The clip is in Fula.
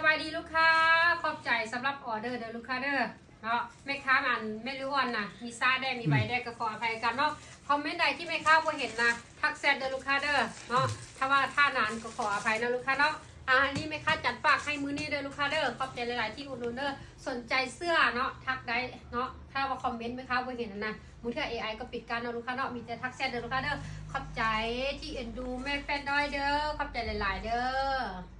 บายดีลูกค้าขอบใจสำหรับออเดอร์เด้อลูกค้าเด้อเนาะแม่ค้ามันไม่รู้อ่อนนะมีซ่าได้มีใบได้ก็ขออภัยกันเนาะคอมเมนต์ใดที่แม่ค้าบ่เห็นนะทักแซดเด้อลูกค้าเด้อเนาะถ้าว่าท่านานก็ขออภัยนะลูกค้าเนาะอันนี้แม่ค้าจัดปากให้มือนี้เด้อลูกค้าเด้อขอบใจหลายๆที่อุดหนุนเด้อสนใจเสื้อเนาะทักได้เนาะถ้าว่าคอมเมนต์แม่ค้าบ่เห็นนะมือถือ AI ก็ปิดการเนาะลูกค้าเนาะมีแต่ทักแซดเด้อลูกค้าเด้อขอบใจที่เอ็นดูแม่แฟนด้อยเด้อขอบใจหลายๆเด้อ